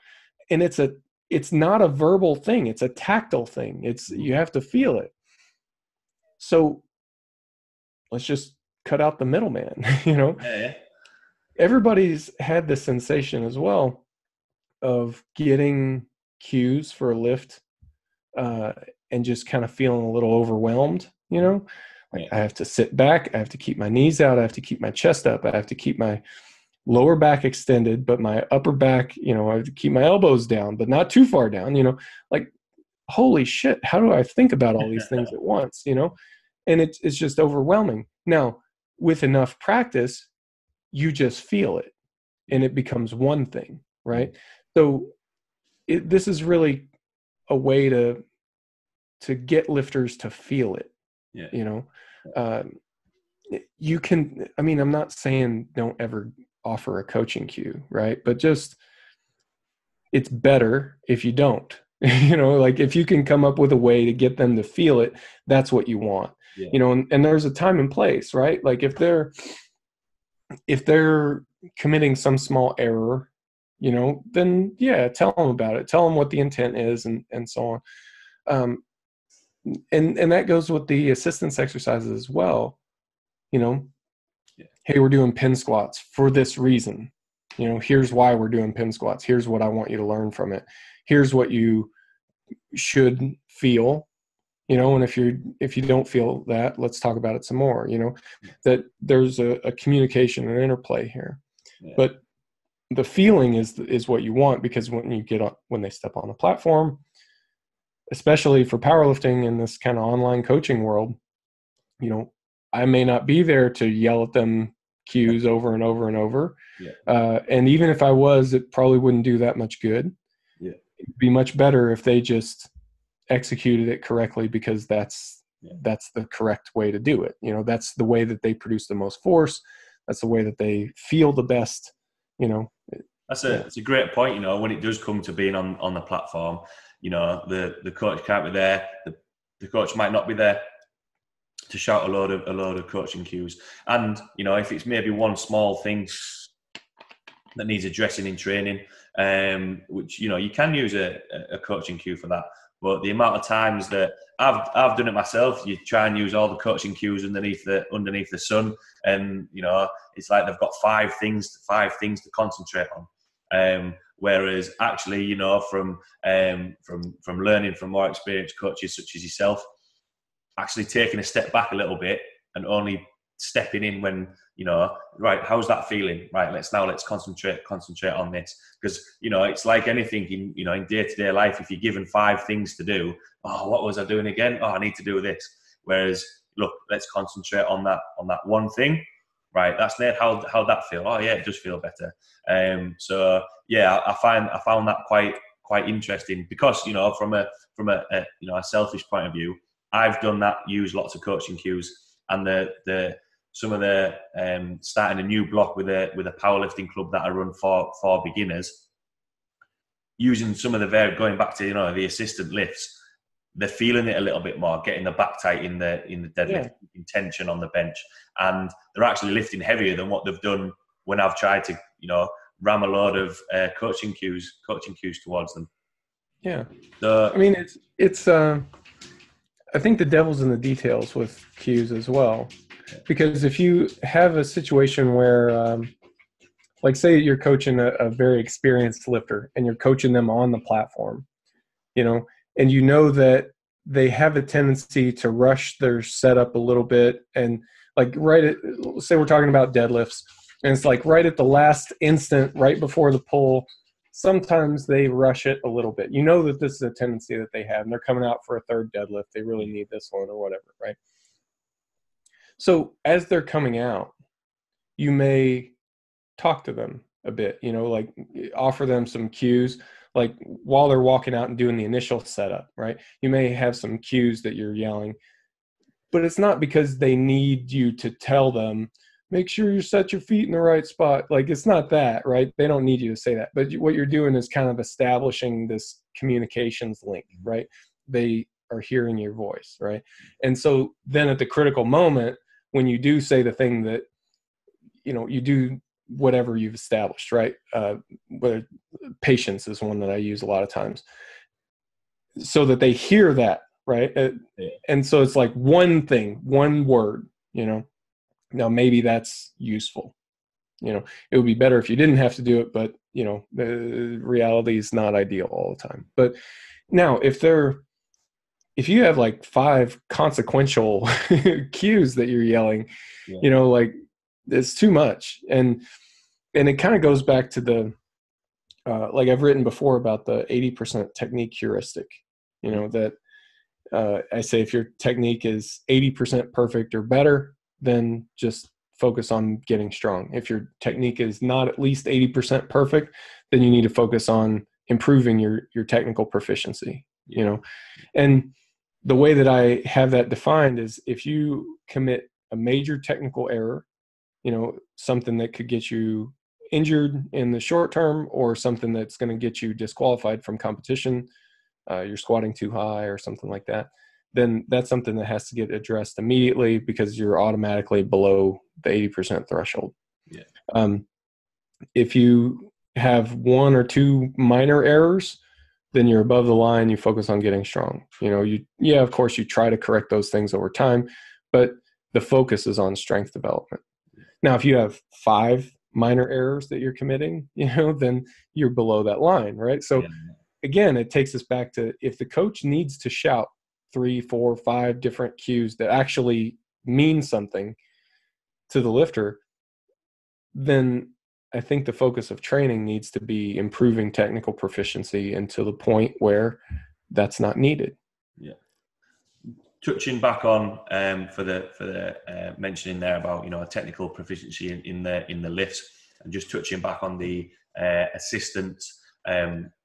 and it's not a verbal thing. It's a tactile thing. You have to feel it. So let's just cut out the middleman, you know. Everybody's had this sensation as well of getting cues for a lift and just kind of feeling a little overwhelmed, you know. Like I have to sit back, I have to keep my knees out, I have to keep my chest up, I have to keep my lower back extended, but my upper back, you know, I have to keep my elbows down, but not too far down, you know. Like, holy shit, how do I think about all these things at once, you know? And it's just overwhelming. Now, with enough practice, you just feel it and it becomes one thing, right? So this is really a way to get lifters to feel it, you know? You can, I mean, I'm not saying don't ever offer a coaching cue, right? But just, it's better if you don't, you know, like if you can come up with a way to get them to feel it, that's what you want, you know, and there's a time and place, right? Like if they're committing some small error, you know, then tell them about it, tell them what the intent is and so on. And that goes with the assistance exercises as well, you know. Hey, we're doing pin squats for this reason. You know, here's why we're doing pin squats. Here's what I want you to learn from it. Here's what you should feel, you know, and if you don't feel that, let's talk about it some more, you know, that there's a communication and interplay here. But the feeling is what you want, because when they step on a platform, especially for powerlifting in this kind of online coaching world, you know, I may not be there to yell at them cues over and over and over. And even if I was, it probably wouldn't do that much good. It'd be much better if they just executed it correctly, because that's the correct way to do it. You know, that's the way that they produce the most force. That's the way that they feel the best, you know. It's a great point, you know, when it does come to being on the platform, you know, the coach can't be there. The coach might not be there to shout a load of coaching cues. And, you know, if it's maybe one small thing that needs addressing in training, which, you know, you can use a coaching cue for that. But the amount of times that I've done it myself, you try and use all the coaching cues underneath the sun, and, you know, it's like they've got five things to concentrate on. Whereas actually, you know, from learning from more experienced coaches such as yourself, actually taking a step back a little bit and only stepping in when, you know, right, how's that feeling? Right, let's concentrate on this. Because, you know, it's like anything in day-to-day life. If you're given 5 things to do, oh, what was I doing again? Oh, I need to do this. Whereas, look, let's concentrate on that one thing. Right, that's Nate. How that feel? Oh yeah, it does feel better. So yeah, I found that quite interesting because from a a selfish point of view, I've done that. Use lots of coaching cues, and the some of the starting a new block with a powerlifting club that I run for beginners, using some of the going back to the assistant lifts. They're feeling it a little bit more, getting the back tight in the deadlift, tension on the bench, and they're actually lifting heavier than what they've done when I've tried to ram a load of coaching cues towards them. Yeah, so I mean it's I think the devil's in the details with cues as well, because if you have a situation where like say you're coaching a very experienced lifter and you're coaching them on the platform, and you know that they have a tendency to rush their setup a little bit, and like say we're talking about deadlifts, and it's like right at the last instant, right before the pull, sometimes they rush it a little bit. You know that this is a tendency that they have, and they're coming out for a third deadlift. They really need this one or whatever, right? So as they're coming out, you may talk to them a bit, like offer them some cues. Like while they're walking out and doing the initial setup, right? You may have some cues that you're yelling, but it's not because they need you to tell them, make sure you set your feet in the right spot. Like it's not that, right? They don't need you to say that. But what you're doing is kind of establishing this communications link, right? They are hearing your voice, right? And so then at the critical moment, when you do say the thing that, you do whatever you've established, right? Whether patience is one that I use a lot of times, so that they hear that, right? And so it's like one thing, one word, now maybe that's useful. It would be better if you didn't have to do it, but the reality is not ideal all the time. But now if you have like 5 consequential cues that you're yelling, like it's too much. And it kind of goes back to the, like I've written before about the 80% technique heuristic, that I say if your technique is 80% perfect or better, then just focus on getting strong. If your technique is not at least 80% perfect, then you need to focus on improving your technical proficiency, And the way that I have that defined is if you commit a major technical error, something that could get you injured in the short term or something that's going to get you disqualified from competition, you're squatting too high or something like that, then that's something that has to get addressed immediately because you're automatically below the 80% threshold. If you have 1 or 2 minor errors, then you're above the line. You focus on getting strong. Of course you try to correct those things over time, but the focus is on strength development. Now, if you have 5 minor errors that you're committing, then you're below that line, right? So again, it takes us back to if the coach needs to shout 3, 4, 5 different cues that actually mean something to the lifter, then I think the focus of training needs to be improving technical proficiency until the point where that's not needed. Yeah. Touching back on for the mentioning there about technical proficiency in the lifts, and just touching back on the assistant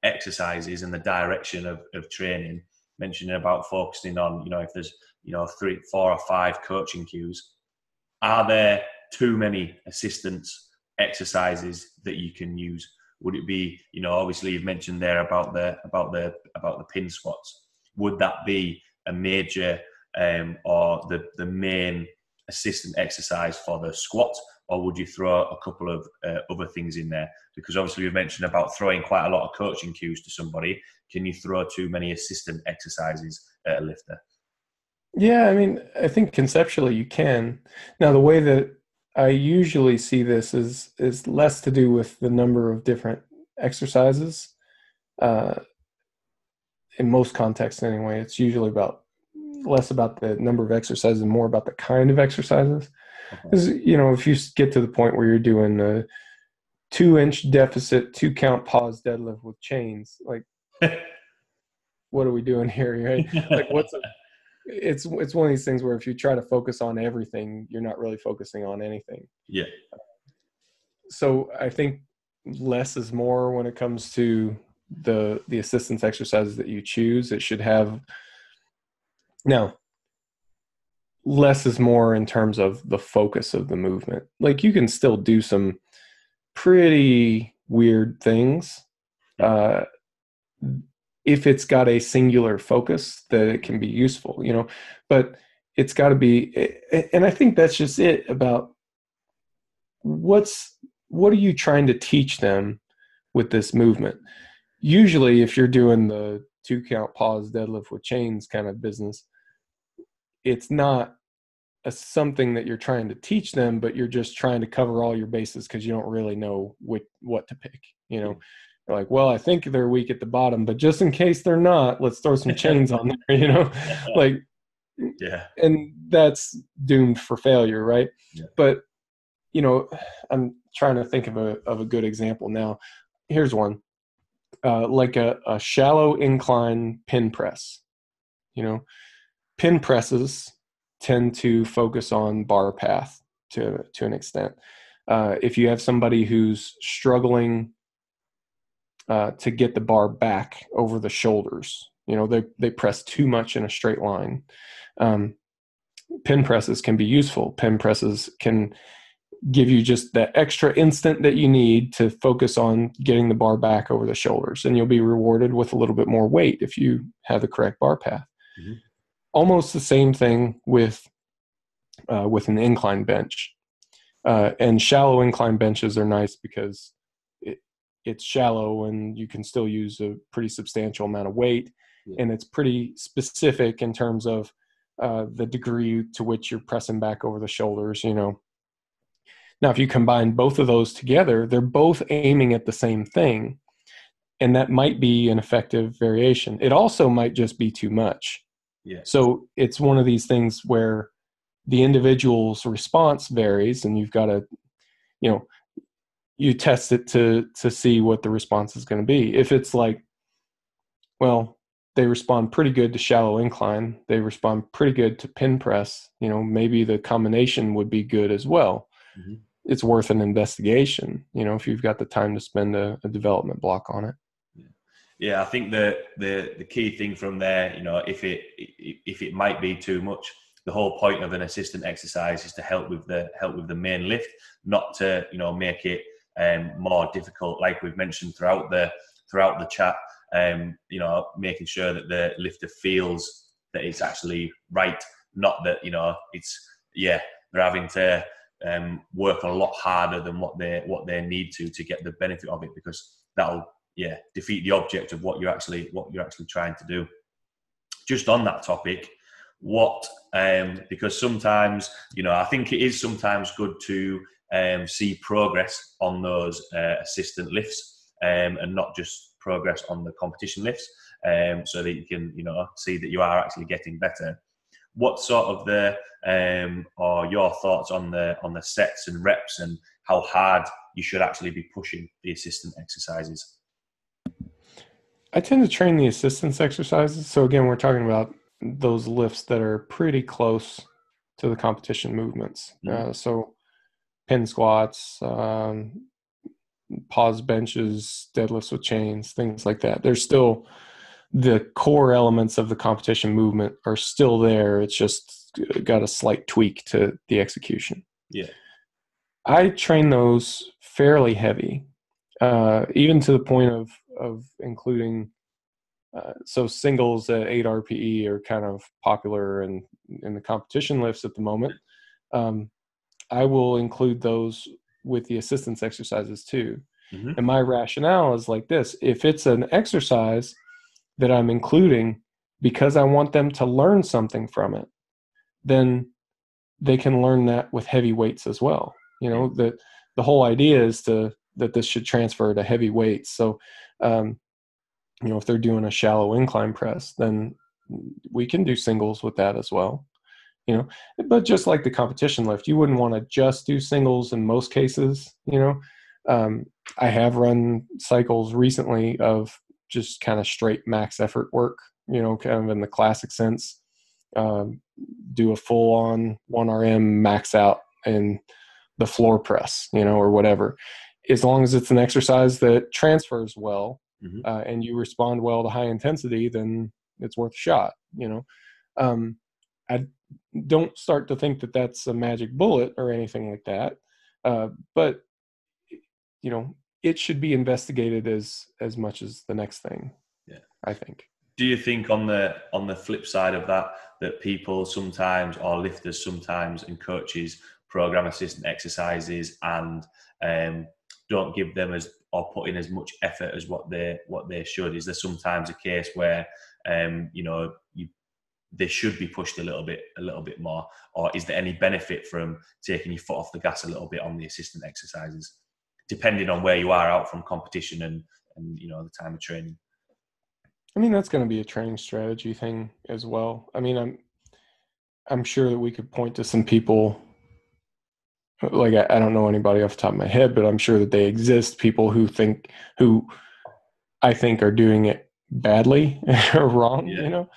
exercises and the direction of training, mentioning about focusing on if there's 3, 4 or 5 coaching cues, are there too many assistance exercises that you can use? Would it be obviously you've mentioned there about the pin squats? Would that be a major or the main assistant exercise for the squat, or would you throw a couple of other things in there? Because obviously we've mentioned about throwing quite a lot of coaching cues to somebody. Can you throw too many assistant exercises at a lifter? Yeah, I mean, I think conceptually you can. Now, the way that I usually see this is less to do with the number of different exercises. In most contexts anyway, it's usually less about the number of exercises and more about the kind of exercises. Because, if you get to the point where you're doing a 2-inch deficit, 2-count pause deadlift with chains, like, what are we doing here, right? Like, it's one of these things where if you try to focus on everything, you're not really focusing on anything. Yeah. So I think less is more when it comes to the assistance exercises that you choose. It should have, now, less is more in terms of the focus of the movement. Like you can still do some pretty weird things if it's got a singular focus that it can be useful, but it's got to be, and I think that's just it about what are you trying to teach them with this movement? Usually if you're doing the 2-count pause deadlift with chains kind of business, it's not something that you're trying to teach them, but you're just trying to cover all your bases because you don't really know what to pick. You're like, well, I think they're weak at the bottom, but just in case they're not, let's throw some chains on there, like, yeah. And that's doomed for failure, right? Yeah. But, I'm trying to think of a good example now. Here's one, like a shallow incline pin press. Pin presses tend to focus on bar path to an extent. If you have somebody who's struggling to get the bar back over the shoulders, they press too much in a straight line. Pin presses can be useful. Pin presses can give you just that extra instant that you need to focus on getting the bar back over the shoulders, and you'll be rewarded with a little bit more weight if you have the correct bar path. Mm-hmm. Almost the same thing with an incline bench. And shallow incline benches are nice because it's shallow and you can still use a pretty substantial amount of weight. Yeah. And it's pretty specific in terms of the degree to which you're pressing back over the shoulders, Now, if you combine both of those together, they're both aiming at the same thing. And that might be an effective variation. It also might just be too much. Yeah. So it's one of these things where the individual's response varies, and you've got to, you test it to see what the response is going to be. If it's like, well, they respond pretty good to shallow incline, they respond pretty good to pin press, maybe the combination would be good as well. Mm-hmm. It's worth an investigation, if you've got the time to spend a development block on it. Yeah, I think the key thing from there, if it might be too much, the whole point of an assistant exercise is to help with the main lift, not to make it more difficult, like we've mentioned throughout the chat. Making sure that the lifter feels that it's actually right, not that they're having to work a lot harder than what they need to get the benefit of it, because that'll defeat the object of what you're actually trying to do. Just on that topic, because sometimes I think it is sometimes good to see progress on those assistant lifts and not just progress on the competition lifts, so that you can see that you are actually getting better. What sort of or your thoughts on the sets and reps and how hard you should actually be pushing the assistant exercises? I tend to train the assistance exercises. So again, we're talking about those lifts that are pretty close to the competition movements. Mm-hmm. So pin squats, pause benches, deadlifts with chains, things like that. There's still the core elements of the competition movement are still there. It's just got a slight tweak to the execution. Yeah. I train those fairly heavy, even to the point of including, so singles at 8 RPE are kind of popular in the competition lifts at the moment. I will include those with the assistance exercises too. Mm-hmm. And my rationale is like this: if it's an exercise that I'm including because I want them to learn something from it, then they can learn that with heavy weights as well. That the whole idea is that this should transfer to heavy weights. So, if they're doing a shallow incline press, then we can do singles with that as well. But just like the competition lift, you wouldn't want to just do singles in most cases. I have run cycles recently of just kind of straight max effort work, kind of in the classic sense, do a full on 1RM max out in the floor press, or whatever. As long as it's an exercise that transfers well, and you respond well to high intensity, then it's worth a shot. I don't start to think that that's a magic bullet or anything like that. But it should be investigated as much as the next thing. Yeah, I think. Do you think on the flip side of that people sometimes, or lifters sometimes, and coaches program assistant exercises and don't give them or put in as much effort as what they should? Is there sometimes a case where they should be pushed a little bit more, or is there any benefit from taking your foot off the gas a little bit on the assistant exercises, depending on where you are out from competition and the time of training? I mean, that's going to be a training strategy thing as well. I mean, I'm sure that we could point to some people, like I don't know anybody off the top of my head, but I'm sure that they exist, people who I think are doing it badly or wrong,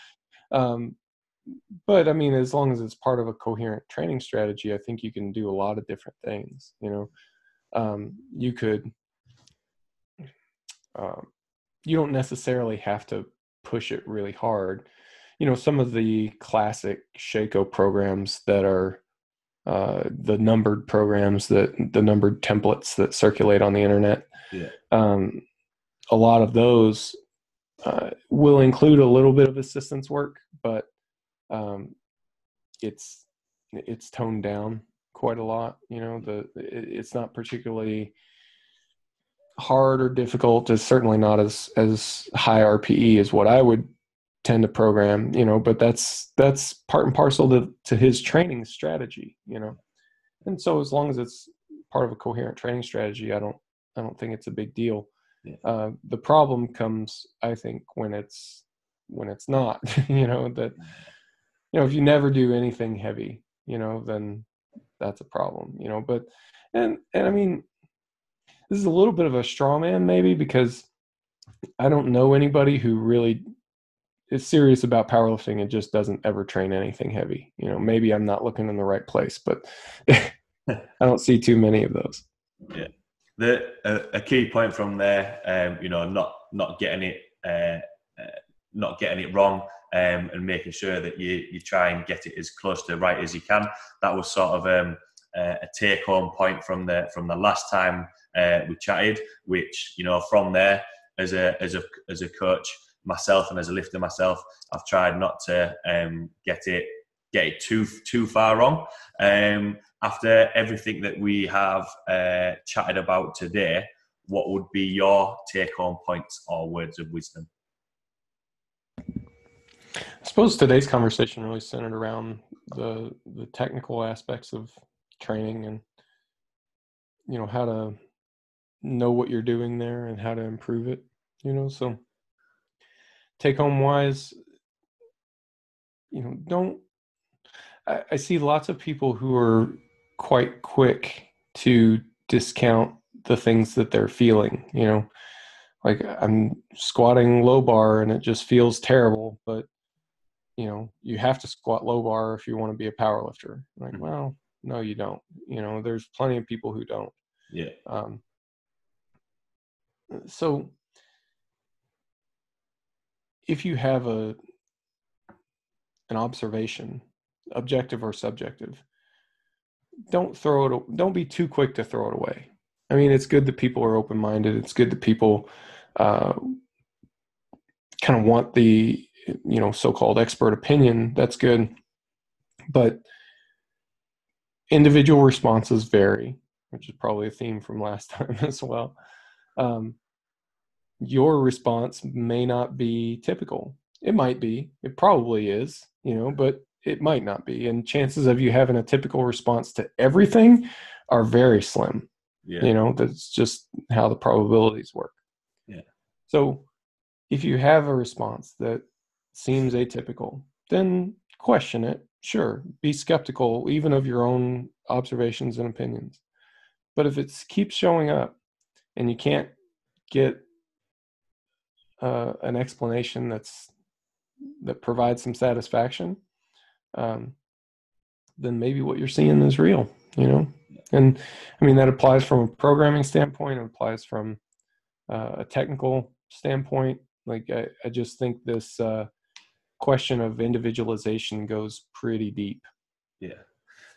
but I mean, as long as it's part of a coherent training strategy, I think you can do a lot of different things. You could, you don't necessarily have to push it really hard. Some of the classic Shaco programs that are the numbered programs, the numbered templates that circulate on the internet. Yeah. A lot of those will include a little bit of assistance work, but it's toned down quite a lot. It's not particularly hard or difficult. It's certainly not as high RPE as what I would tend to program, but that's part and parcel to his training strategy, and so as long as it's part of a coherent training strategy, I don't think it's a big deal. Yeah. The problem comes, I think, when it's not, that, if you never do anything heavy, then that's a problem, but, and I mean, this is a little bit of a straw man maybe, because I don't know anybody who really is serious about powerlifting and just doesn't ever train anything heavy. Maybe I'm not looking in the right place, but I don't see too many of those. Yeah. A key point from there, not getting it wrong, and making sure that you try and get it as close to right as you can. That was sort of a take-home point from the last time we chatted. Which from there, as a coach myself and as a lifter myself, I've tried not to get it too far wrong. After everything that we have chatted about today, what would be your take-home points or words of wisdom? I suppose today's conversation really centered around the technical aspects of training and, how to know what you're doing there and how to improve it, so take-home wise, I see lots of people who are quite quick to discount the things that they're feeling, like I'm squatting low bar and it just feels terrible, but you have to squat low bar if you want to be a power lifter. Like, well, no, you don't. There's plenty of people who don't. Yeah. So if you have an observation, objective or subjective, don't be too quick to throw it away. I mean, it's good that people are open-minded. It's good that people kind of want the so-called expert opinion. That's good. But individual responses vary, which is probably a theme from last time as well. Your response may not be typical. It might be. It probably is, but it might not be. And chances of you having a typical response to everything are very slim. Yeah. That's just how the probabilities work. Yeah. So if you have a response that seems atypical, then question it. Sure. Be skeptical even of your own observations and opinions. But if it keeps showing up and you can't get an explanation that provides some satisfaction, then maybe what you're seeing is real, you know? And I mean, that applies from a programming standpoint, it applies from a technical standpoint. Like, I just think this question of individualization goes pretty deep. Yeah.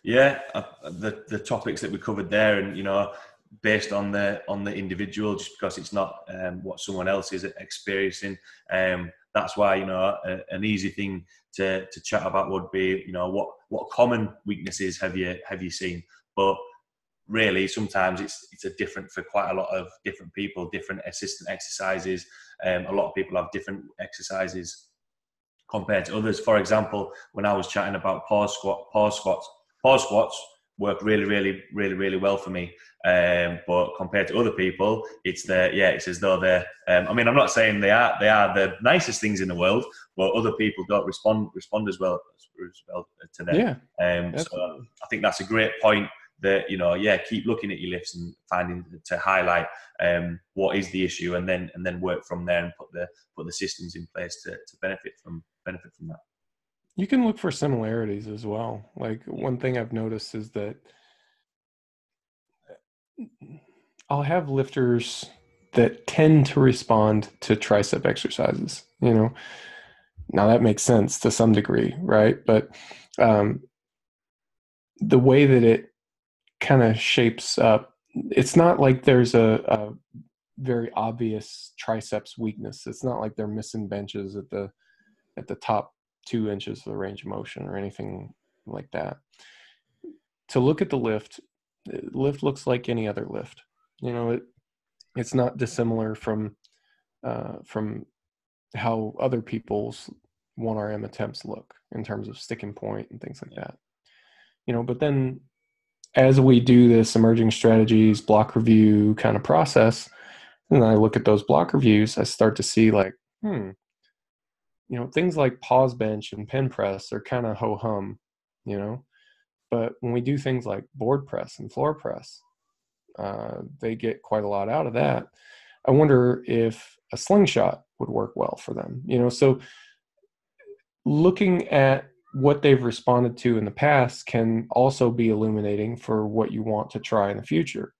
The topics that we covered there, and, you know, based on the individual, just because it's not what someone else is experiencing. That's why, you know, an easy thing to chat about would be, you know, what common weaknesses have you seen? But really, sometimes it's a different for quite a lot of different people, different assistant exercises. A lot of people have different exercises compared to others. For example, when I was chatting about pause squats work really well for me. But compared to other people, it's as though they're. I mean, I'm not saying they are the nicest things in the world, but other people don't respond as well to them. Yeah. So I think that's a great point. That, you know, keep looking at your lifts and finding to highlight what is the issue, and then work from there and put the systems in place to benefit from that. You can look for similarities as well. Like, one thing I've noticed is that I'll have lifters that tend to respond to tricep exercises, you know. Now that makes sense to some degree, right? But the way that it kind of shapes up, it's not like there's a very obvious triceps weakness. It's not like they're missing benches at the top 2 inches of the range of motion or anything like that. To look at the lift looks like any other lift. You know, it's not dissimilar from how other people's 1RM attempts look in terms of sticking point and things like that. You know, but then as we do this emerging strategies block review kind of process, and I look at those block reviews, I start to see like, you know, things like pause bench and pin press are kind of ho-hum, you know, but when we do things like board press and floor press, they get quite a lot out of that. I wonder if a slingshot would work well for them, you know. So looking at what they've responded to in the past can also be illuminating for what you want to try in the future.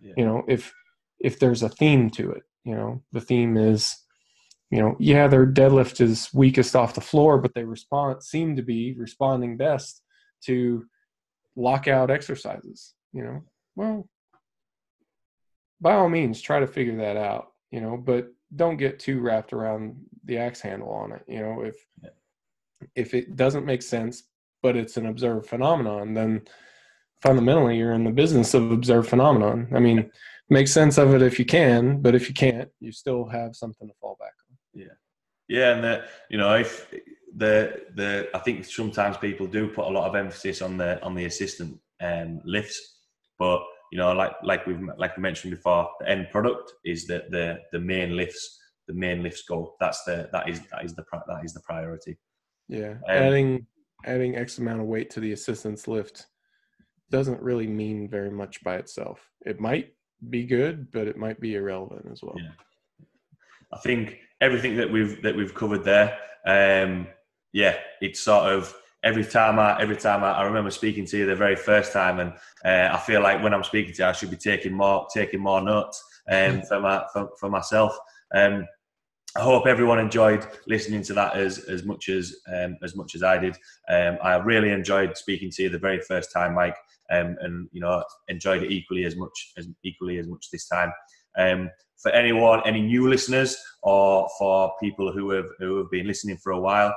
You know, if there's a theme to it, you know, the theme is, you know, their deadlift is weakest off the floor, but they seem to be responding best to lockout exercises, you know. Well, by all means, try to figure that out, you know, but don't get too wrapped around the axe handle on it. You know, if it doesn't make sense, but it's an observed phenomenon, then fundamentally you're in the business of observed phenomenon. I mean, make sense of it if you can, but if you can't, you still have something to fall back on. And you know, if I think sometimes people do put a lot of emphasis on the assistant lifts, but, you know, like we mentioned before, the end product is that the main lifts go. That is the priority. Yeah, adding X amount of weight to the assistant's lift doesn't really mean very much by itself. It might be good, but it might be irrelevant as well. Yeah. I think everything that we've covered there, it's sort of every time I remember speaking to you the very first time, and I feel like when I'm speaking to you, I should be taking more notes for myself. I hope everyone enjoyed listening to that as much as I did. I really enjoyed speaking to you the very first time, Mike, and, you know, enjoyed it equally as much this time. For anyone, any new listeners, or for people who have been listening for a while,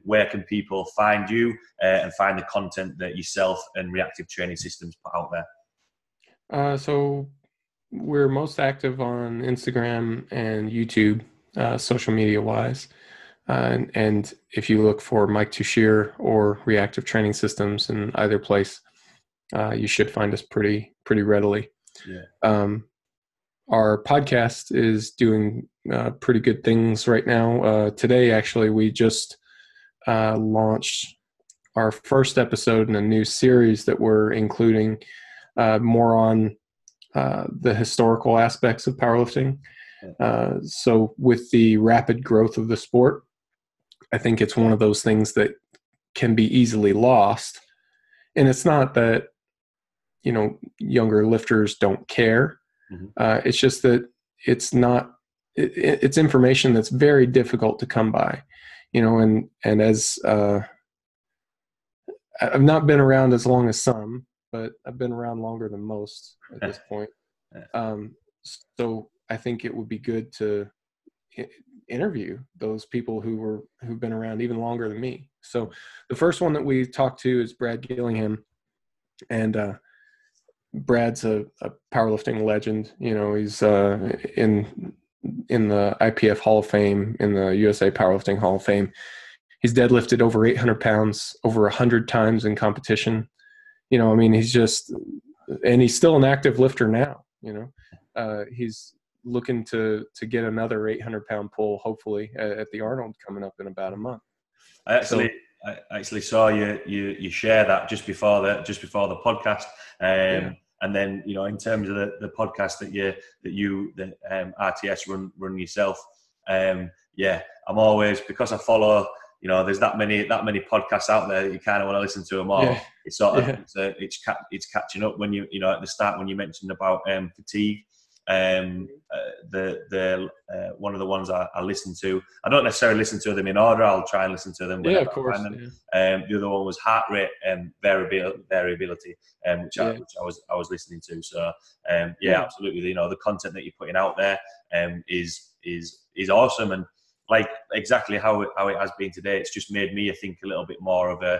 where can people find you and find the content that yourself and Reactive Training Systems put out there? So we're most active on Instagram and YouTube, social media wise. And if you look for Mike Tuchscherer or Reactive Training Systems in either place, you should find us pretty readily. Our podcast is doing pretty good things right now. Today, actually, we just launched our first episode in a new series that we're including more on the historical aspects of powerlifting. So with the rapid growth of the sport, I think it's one of those things that can be easily lost. And it's not that, you know, younger lifters don't care. It's just that it's not, it's information that's very difficult to come by, you know, and as, I've not been around as long as some, but I've been around longer than most at this point. So I think it would be good to interview those people who've been around even longer than me. So the first one that we talked to is Brad Gillingham, and Brad's a powerlifting legend. You know, he's in the IPF Hall of Fame, in the USA Powerlifting Hall of Fame. He's deadlifted over 800 pounds, over 100 times in competition. You know, I mean, he's still an active lifter now. You know, he's looking to get another 800-pound pull, hopefully, at the Arnold coming up in about a month. I actually saw you share that just before the podcast. And then, you know, in terms of the podcast that RTS run yourself, I'm always, because I follow, you know, there's that many podcasts out there that you kind of want to listen to them all. Yeah. It's sort of it's catching up when you know, at the start when you mentioned about fatigue. The one of the ones I listen to, I don't necessarily listen to them in order. I'll try and listen to them. Yeah, of course. The other one was heart rate variability, which I was listening to. So absolutely. You know, the content that you're putting out there is awesome, and like exactly how it has been today. It's just made me think a little bit more of a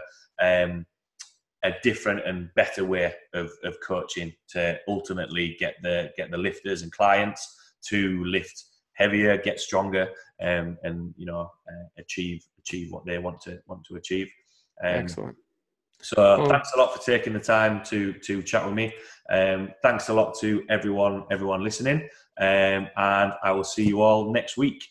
different and better way of coaching to ultimately get the lifters and clients to lift heavier, get stronger, and you know, achieve what they want to achieve. Excellent. So thanks a lot for taking the time to chat with me. Thanks a lot to everyone listening, and I will see you all next week.